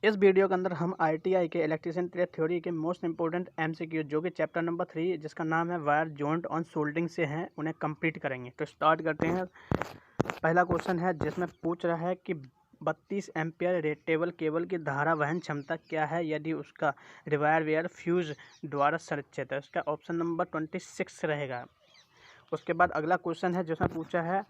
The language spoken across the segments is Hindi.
इस वीडियो के अंदर हम आईटीआई के इलेक्ट्रिशियन ट्रेड थ्योरी के मोस्ट इंपोर्टेंट एमसीक्यू जो कि चैप्टर नंबर 3 जिसका नाम है वायर जॉइंट ऑन सोल्डरिंग से हैं उन्हें कंप्लीट करेंगे। तो स्टार्ट करते हैं। पहला क्वेश्चन है जिसमें पूछ रहा है कि 32 एम्पियर रेटेबल केबल की धारा वहन क्षमता क्या है यदि उसका रिवायर वेयर फ्यूज द्वारा संरक्षित है। इसका ऑप्शन नंबर 26 रहेगा। उसके बाद अगला क्वेश्चन है जिसमें पूछा है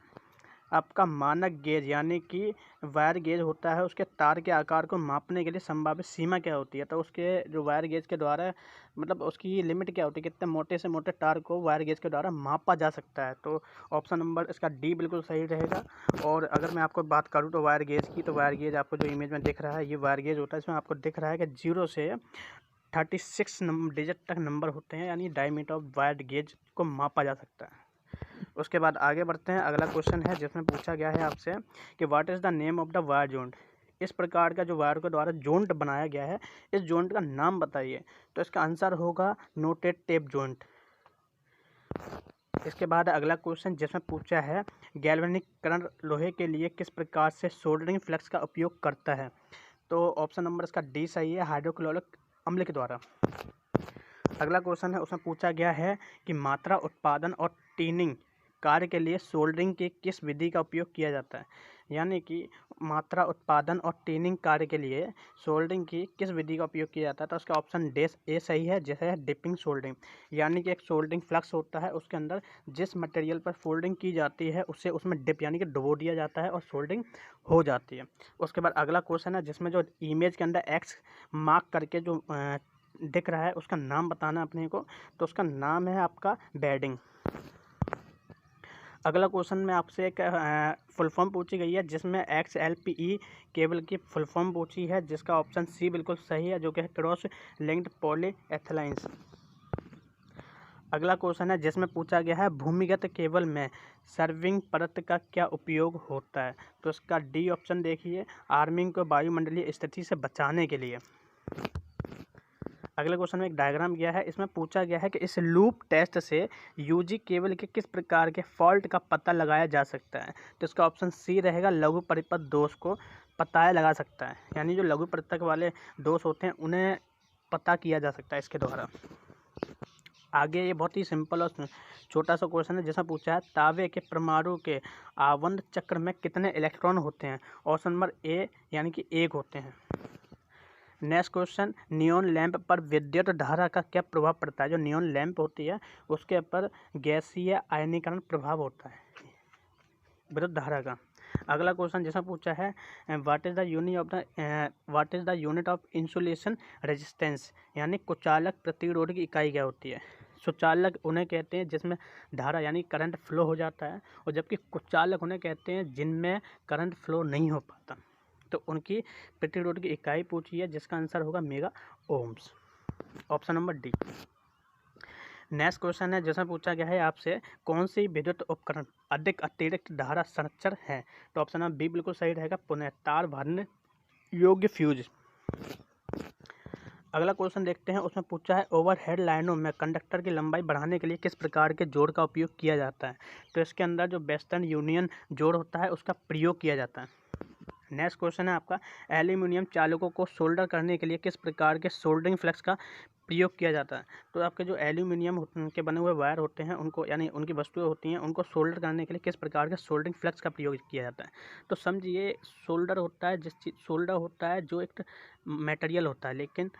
आपका मानक गेज यानी कि वायर गेज होता है, उसके तार के आकार को मापने के लिए संभावित सीमा क्या होती है। तो उसके जो वायर गेज के द्वारा मतलब उसकी लिमिट क्या होती है, कितने मोटे से मोटे तार को वायर गेज के द्वारा मापा जा सकता है। तो ऑप्शन नंबर इसका डी बिल्कुल सही रहेगा। और अगर मैं आपको बात करूँ तो वायर गेज की, तो वायर गेज आपको जो इमेज में दिख रहा है ये वायर गेज होता है। इसमें आपको दिख रहा है कि 0 से 36 डिजिट तक नंबर होते हैं, यानी डायमीटर ऑफ वायर गेज को मापा जा सकता है। उसके बाद आगे बढ़ते हैं। अगला क्वेश्चन है जिसमें पूछा गया है आपसे कि what is the name of the wire joint. इस प्रकार का जो वायर के द्वारा जॉइंट बनाया गया है, इस जॉइंट का नाम बताइए। तो इसका आंसर होगा नोटेड टेप जॉइंट। इसके बाद अगला क्वेश्चन जिसमें पूछा है गैल्वेनिक लोहे के लिए किस प्रकार से सोल्डरिंग फ्लक्स का उपयोग करता है। तो ऑप्शन नंबर इसका डी सही है, हाइड्रोक्लोरिक अम्ल के द्वारा। अगला क्वेश्चन है उसमें पूछा गया है कि मात्रा उत्पादन और टीनिंग कार्य के लिए सोल्डरिंग की किस विधि का उपयोग किया जाता है। यानी कि मात्रा उत्पादन और टीनिंग कार्य के लिए सोल्डरिंग की किस विधि का उपयोग किया जाता है। तो उसका ऑप्शन ए सही है, जैसे है डिपिंग सोल्डरिंग। यानी कि एक सोल्डरिंग फ्लक्स होता है, उसके अंदर जिस मटेरियल पर फोल्डिंग की जाती है उससे उसमें डिप यानी कि डुबो दिया जाता है और सोल्डरिंग हो जाती है। उसके बाद अगला क्वेश्चन है जिसमें जो इमेज के अंदर एक्स मार्क करके जो दिख रहा है उसका नाम बताना अपने को। तो उसका नाम है आपका बेडिंग। अगला क्वेश्चन में आपसे एक फुल फॉर्म पूछी गई है जिसमें XLPE केबल की फुल फॉर्म पूछी है, जिसका ऑप्शन सी बिल्कुल सही है, जो कि है क्रॉस लिंक्ड पॉलीएथिलीन्स। अगला क्वेश्चन है जिसमें पूछा गया है भूमिगत केबल में सर्विंग परत का क्या उपयोग होता है। तो इसका डी ऑप्शन देखिए, आर्मिंग को वायुमंडलीय स्थिति से बचाने के लिए। अगले क्वेश्चन में एक डायग्राम दिया है, इसमें पूछा गया है कि इस लूप टेस्ट से यूजी केबल के किस प्रकार के फॉल्ट का पता लगाया जा सकता है। तो इसका ऑप्शन सी रहेगा, लघु परिपथ दोष को पता लगा सकता है। यानी जो लघु परिपथ वाले दोष होते हैं उन्हें पता किया जा सकता है इसके द्वारा। आगे ये बहुत ही सिंपल और छोटा सा क्वेश्चन है जिसमें पूछा है तांबे के परमाणु के आवर्त चक्र में कितने इलेक्ट्रॉन होते हैं। ऑप्शन नंबर ए यानी कि 1 होते हैं। नेक्स्ट क्वेश्चन, नियॉन लैंप पर विद्युत धारा का क्या प्रभाव पड़ता है। जो नियॉन लैंप होती है उसके ऊपर गैसीय आयनीकरण प्रभाव होता है विद्युत धारा का। अगला क्वेश्चन जिसमें पूछा है what is the unit of insulation resistance. यानी कुचालक प्रतिरोध की इकाई क्या होती है। सुचालक उन्हें कहते हैं जिसमें धारा यानी करंट फ्लो हो जाता है, और जबकि कुचालक उन्हें कहते हैं जिनमें करंट फ्लो नहीं हो पाता। तो उनकी प्रतिरोध की इकाई पूछी है जिसका आंसर होगा mega ohms. Option number D. Next question है जिसमें पूछा गया है आपसे कौन सी विद्युत उपकरण अधिक अतिरिक्त धारा संचर है। तो ऑप्शन नंबर बी बिल्कुल सही रहेगा, पुनः तार भरने योग्य फ्यूज। अगला क्वेश्चन देखते हैं, उसमें पूछा है ओवरहेड लाइनों में कंडक्टर की लंबाई बढ़ाने के लिए किस प्रकार के जोड़ का उपयोग किया जाता है। तो इसके अंदर जो वेस्टर्न यूनियन जोड़ होता है उसका प्रयोग किया जाता है। नेक्स्ट क्वेश्चन है आपका एल्यूमिनियम चालकों को सोल्डर करने के लिए किस प्रकार के सोल्डरिंग फ्लक्स का प्रयोग किया जाता है। तो आपके जो एल्यूमिनियम के बने हुए वायर होते हैं उनको यानी उनकी वस्तुएं होती हैं उनको सोल्डर करने के लिए किस प्रकार के सोल्डरिंग फ्लक्स का प्रयोग किया जाता है। तो समझिए सोल्डर होता है सोल्डर होता है जो एक मटेरियल होता है, लेकिन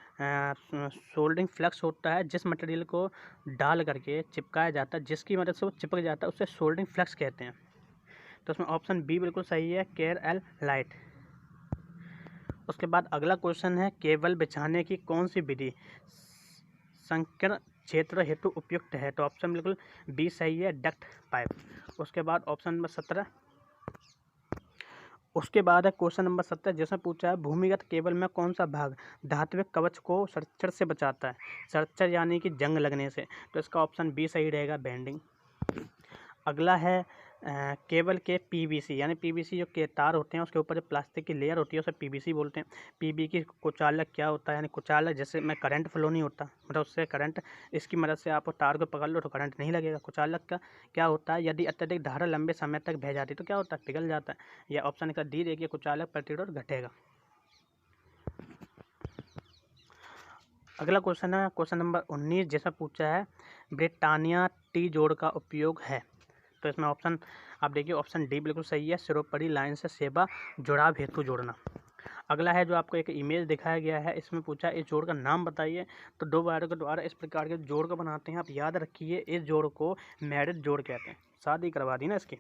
सोल्डरिंग फ्लक्स होता है जिस मटेरियल को डाल करके चिपकाया जाता है, जिसकी मदद से वो चिपक जाता है, उसे सोल्डरिंग फ्लक्स कहते हैं। तो उसमें ऑप्शन बी बिल्कुल सही है, केयर एल लाइट। उसके बाद अगला क्वेश्चन है केबल बिछाने की कौन सी विधि संकीर्ण क्षेत्र हेतु उपयुक्त है। तो ऑप्शन बिल्कुल बी सही है, डक्ट पाइप। उसके बाद ऑप्शन नंबर 17। उसके बाद है क्वेश्चन नंबर 17 जिसमें पूछा है भूमिगत केबल में कौन सा भाग धात्विक कवच को संरक्षण से बचाता है। संरक्षण यानी कि जंग लगने से। तो इसका ऑप्शन बी सही रहेगा, बेंडिंग। अगला है केबल के पीवीसी यानी पीवीसी जो के तार होते हैं उसके ऊपर जो प्लास्टिक की लेयर होती है उसे पीवीसी बोलते हैं। पीबी की कुचालक क्या होता है, यानी कुचालक जैसे में करंट फ्लो नहीं होता, मतलब उससे करंट इसकी मदद से आप तार को पकड़ लो तो करंट नहीं लगेगा। कुचालक का क्या होता है, यदि अत्यधिक धारा लंबे समय तक बह जाती है तो क्या होता है, पिघल जाता है। या ऑप्शन का डी देखिए, कुचालक प्रतिरोध घटेगा। अगला क्वेश्चन है क्वेश्चन नंबर 19, जैसा पूछा है ब्रिटानिया टी जोड़ का उपयोग है। तो इसमें ऑप्शन आप देखिए, ऑप्शन डी बिल्कुल सही है, सिरोपरी लाइन से सेवा जुड़ाव हेतु जोड़ना। अगला है जो आपको एक इमेज दिखाया गया है, इसमें पूछा इस जोड़ का नाम बताइए। तो दो वायरों के द्वारा इस प्रकार के जोड़ को बनाते हैं। आप याद रखिए इस जोड़ को मैरिज जोड़ कहते हैं, शादी करवा दी ना इसकी।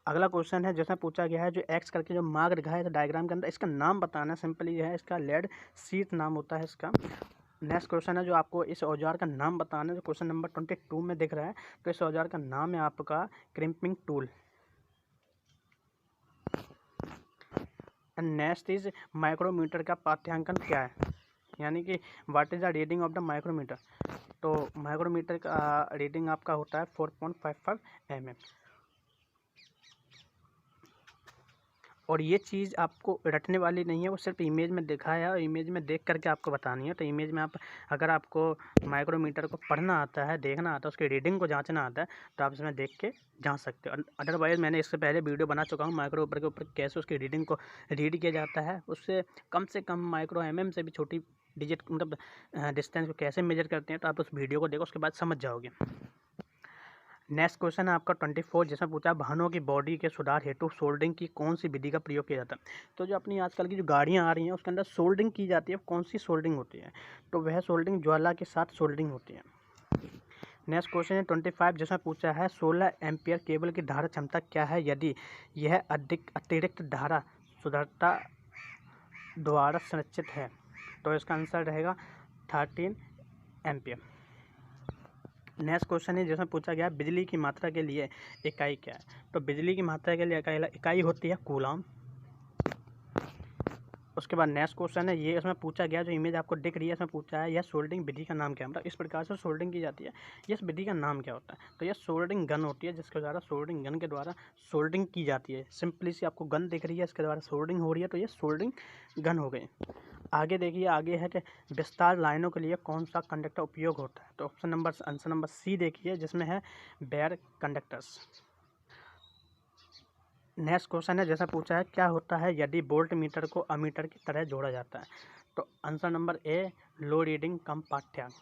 अगला क्वेश्चन है जिसमें पूछा गया है जो एक्स करके जो मार्क दिखाया है डायग्राम के अंदर, इसका नाम बताना। सिंपली है, इसका लेड शीट नाम होता है इसका। नेक्स्ट क्वेश्चन है जो आपको इस औजार का नाम बताना है, जो क्वेश्चन नंबर 22 में दिख रहा है। तो इस औजार का नाम है आपका crimping tool. And next is micrometer का पाठ्यांकन क्या है, यानी कि what is the reading of the micrometer. तो माइक्रोमीटर का रीडिंग आपका होता है 4.55 mm। और ये चीज़ आपको रटने वाली नहीं है, वो सिर्फ इमेज में दिखाया है और इमेज में देख करके आपको बतानी है। तो इमेज में आप अगर आपको माइक्रोमीटर को पढ़ना आता है, देखना आता है, उसकी रीडिंग को जांचना आता है, तो आप इसमें देख के जांच सकते हो। अदरवाइज़ मैंने इससे पहले वीडियो बना चुका हूँ माइक्रोमीटर के ऊपर कैसे उसकी रीडिंग को रीड किया जाता है, उससे कम माइक्रो mm से भी छोटी डिजिट मतलब डिस्टेंस को कैसे मेजर करते हैं। तो आप उस वीडियो को देखो, उसके बाद समझ जाओगे। नेक्स्ट क्वेश्चन है आपका 24, जिसमें पूछा वाहनों की बॉडी के सुधार हेतु सोल्डरिंग की कौन सी विधि का प्रयोग किया जाता है। तो जो अपनी आजकल की जो गाड़ियां आ रही हैं उसके अंदर सोल्डरिंग की जाती है। कौन सी सोल्डरिंग होती है, तो वह सोल्डरिंग ज्वाला के साथ सोल्डरिंग होती है। नेक्स्ट क्वेश्चन है 25, जिसमें पूछा है 16 एम्पियर केबल की धारा क्षमता क्या है यदि यह अतिरिक्त धारा सुधारता द्वारा संरक्षित है। तो इसका आंसर रहेगा 13 एम्पियर। नेक्स्ट क्वेश्चन है जिसमें पूछा गया बिजली की मात्रा के लिए इकाई क्या है। तो बिजली की मात्रा के लिए इकाई होती है कूलाम। उसके बाद नेक्स्ट क्वेश्चन है ये, इसमें पूछा गया जो इमेज आपको दिख रही है, इसमें पूछा है यह सोल्डरिंग विधि का नाम क्या है, मतलब इस प्रकार से सोल्डरिंग की जाती है, इस विधि का नाम क्या होता है। तो यह सोल्डरिंग गन होती है, जिसके द्वारा सोल्डरिंग गन के द्वारा सोल्डरिंग की जाती है। सिंपली सी आपको गन दिख रही है, इसके द्वारा सोल्डरिंग हो रही है, तो ये सोल्डरिंग गन हो गई। आगे देखिए, आगे है कि विस्तार लाइनों के लिए कौन सा कंडक्टर उपयोग होता है। तो आंसर नंबर सी देखिए, जिसमें है बेयर कंडक्टर्स। नेक्स्ट क्वेश्चन है जैसा पूछा है क्या होता है यदि वोल्ट मीटर को अमीटर की तरह जोड़ा जाता है। तो answer number A low reading कम पाठ्यांक।